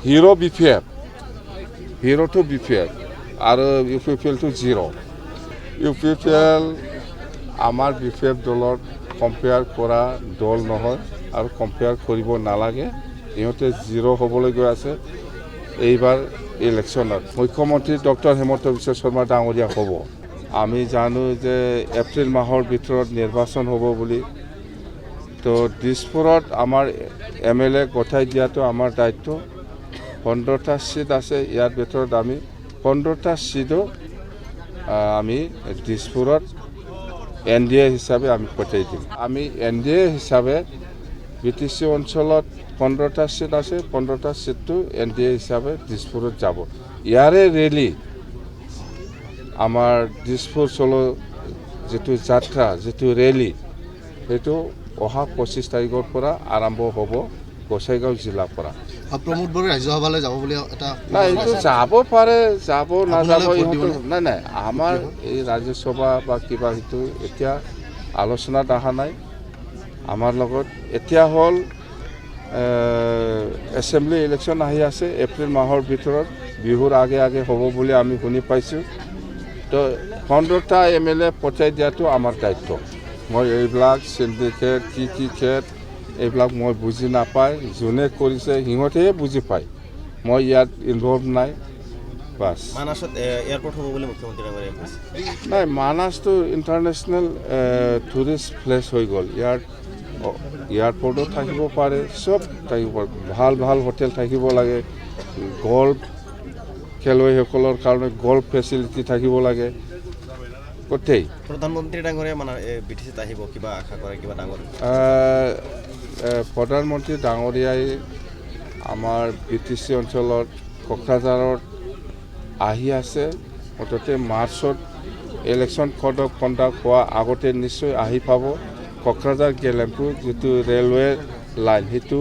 Hero BPF, hero to BPF আৰু UPPL to 0। UPPL আমাৰ BPF দলৰ কম্পেয়াৰ কৰা দল নহয় আৰু কম্পেয়াৰ কৰিব নালাগে। ইহঁতে 0 হ'বলৈ গৈ আছে এইবাৰ ইলেকশ্যনত। মুখ্যমন্ত্ৰী ডক্টৰ হিমন্ত বিশ্ব শৰ্মা ডাঙৰীয়া হ'ব। আমি জানো যে এপ্ৰিল মাহৰ ভিতৰত নিৰ্বাচন হ'ব বুলি। তো দিছপুৰত আমাৰ MLA গঠাই দিয়াটো আমাৰ দায়িত্ব। 15টা সিট আছে, ইয়াৰ ভিতৰত আমি 15টা সিটো আমি দিছপুৰত NDA হিচাপে আমি পঠাই দিম। আমি NDA হিচাপে BTC অঞ্চলত 15টা সিট আছে, 15টা সিটটো NDA হিচাপে দিছপুৰত যাব। ইয়াৰে ৰেলী আমাৰ দিছপুৰ চলো যিটো যাত্ৰা, যিটো ৰেলী, সেইটো অহা 25 তাৰিখৰ পৰা আৰম্ভ হ'ব গোসাইগাঁও জিলাৰ পৰা। প্ৰমোদ বড়ো ৰাজ্যসভালৈ যাব বুলি এটা নাই, এইটো যাব পাৰে, যাব নাযাব নাই। আমাৰ এই ৰাজ্যসভা বা কিবা সেইটো এতিয়া আলোচনাত অহা নাই আমাৰ লগত। এতিয়া হ'ল এছেম্বলি ইলেকশ্যন আহি আছে এপ্ৰিল মাহৰ ভিতৰত, বিহুৰ আগে আগে হ'ব বুলি আমি শুনি পাইছোঁ। তো 15টা MLA পঠাই দিয়াটো আমাৰ দায়িত্ব। মই এইবিলাক চিণ্ডিকেট কি খেত এইবিলাক মই বুজি নাপায়, যোনে কৰিছে সিহঁতেহে বুজি পায়, মই ইয়াত ইনভলভ নাই। বাছ মানাছত এয়াৰপৰ্ট হ'ব বুলি মুখ্যমন্ত্ৰী ডাঙৰীয়াই কৈছে। নাই, মানাছটো ইণ্টাৰনেশ্যনেল টুৰিষ্ট প্লেচ হৈ গ'ল। ইয়াত এয়াৰপৰ্টো থাকিব পাৰে, চব থাকিব পাৰে, ভাল ভাল হোটেল থাকিব লাগে, গল্ফ খেলুৱৈসকলৰ কাৰণে গল্ফ ফেচিলিটি থাকিব লাগে গোটেই। প্ৰধানমন্ত্ৰী ডাঙৰীয়া BTCত আহিব, কিবা আশা কৰে, কিবা ডাঙৰ? প্ৰধানমন্ত্ৰী ডাঙৰীয়াই আমাৰ BTC অঞ্চলত কোকৰাঝাৰত আহি আছে। মুঠতে মাৰ্চত ইলেকশ্যন কণ্ডাক্ট হোৱা আগতে নিশ্চয় আহি পাব। কোকৰাঝাৰ গেলেমপুৰ যিটো ৰেলৱে লাইন, সেইটো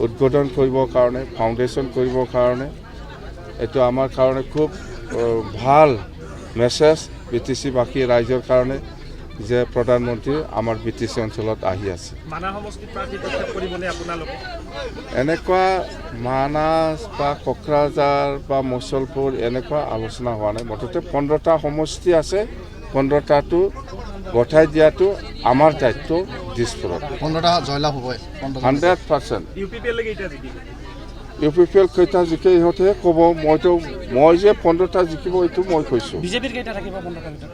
উদ্বোধন কৰিবৰ কাৰণে, ফাউণ্ডেশ্যন কৰিবৰ কাৰণে, এইটো আমাৰ কাৰণে খুব ভাল মেছেজ BTCবাসী ৰাইজৰ কাৰণে যে প্ৰধানমন্ত্ৰী আমাৰ BTC অঞ্চলত আহি আছে। এনেকুৱা মানাছ বা কোকৰাঝাৰ বা মুছলপুৰ এনেকুৱা আলোচনা হোৱা নাই। মুঠতে 15টা সমষ্টি আছে, 15টাটো গঠাই দিয়াটো আমাৰ দায়িত্ব দিছপুৰত। 15টা জয়লাভ হ'ব 100%। UPPL কেইটা জিকে ইহঁতেহে ক'ব। মই যে 15টা জিকিব এইটো মই কৈছোঁ। বিজেপিৰ কেইটা থাকিব 15টাৰ ভিতৰত?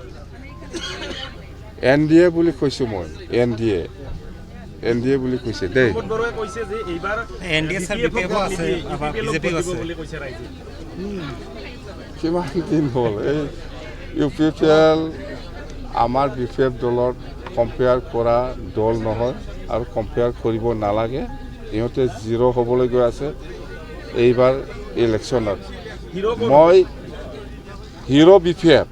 NDA বুলি কৈছোঁ মই, NDA বুলি কৈছে দেই। কিমান দিন হ'ল এই UPPL আমাৰ BPF দলৰ কম্পেয়াৰ কৰা দল নহয় আৰু কম্পেয়াৰ কৰিব নালাগে। ইহঁতে 0 হ'বলৈ গৈ আছে এইবাৰ ইলেকশ্যনত। মই hero BPF,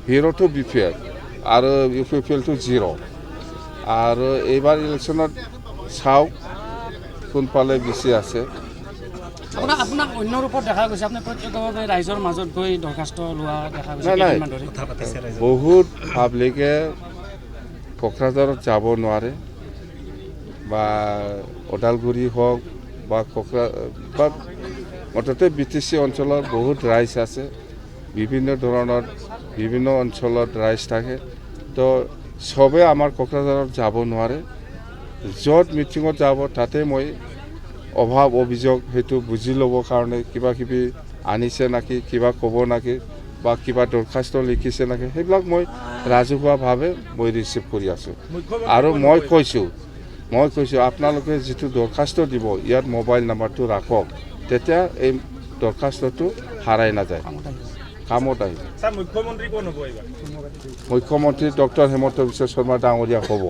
hero to BPF আৰু UPPL টু 0। আৰু এইবাৰ ইলেকশ্যনত চাওক কোনফালে বেছি আছে। আপোনাক অন্য ৰূপত দেখা গৈছে, আপুনি প্ৰত্যক্ষভাৱে ৰাইজৰ মাজত গৈ দৰখাস্ত লোৱা দেখা গৈছে। নাই, বহুত পাব্লিকে কোকৰাঝাৰত যাব নোৱাৰে, বা ওদালগুৰি হওক বা বা মুঠতে BTC অঞ্চলৰ বহুত ৰাইজ আছে, বিভিন্ন ধৰণৰ বিভিন্ন অঞ্চলত ৰাইজ থাকে। তো চবে আমাৰ কোকৰাঝাৰত যাব নোৱাৰে। য'ত মিটিঙত যাব তাতে মই অভাৱ অভিযোগ সেইটো বুজি ল'বৰ কাৰণে কিবা কিবি আনিছে নেকি, কিবা ক'ব নেকি, বা কিবা দৰখাস্ত লিখিছে নেকি, সেইবিলাক মই ৰাজহুৱাভাৱে মই ৰিচিভ কৰি আছোঁ। আৰু মই কৈছোঁ আপোনালোকে যিটো দৰখাস্ত দিব ইয়াত মোবাইল নাম্বাৰটো ৰাখক, তেতিয়া এই দৰখাস্তটো হাৰাই নাযায়, কামত আহিব। মুখ্যমন্ত্ৰী ডক্টৰ হিমন্ত বিশ্ব শৰ্মা ডাঙৰীয়া হ'ব।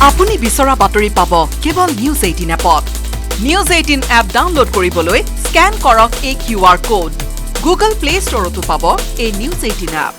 আপুনি বিচৰা বাতৰি পাব কেৱল News 18 এপত। News 18 এপ ডাউনলোড কৰিবলৈ স্কেন কৰক এই QR কোড। Google Play Storeতো পাব এই News 18 এপ।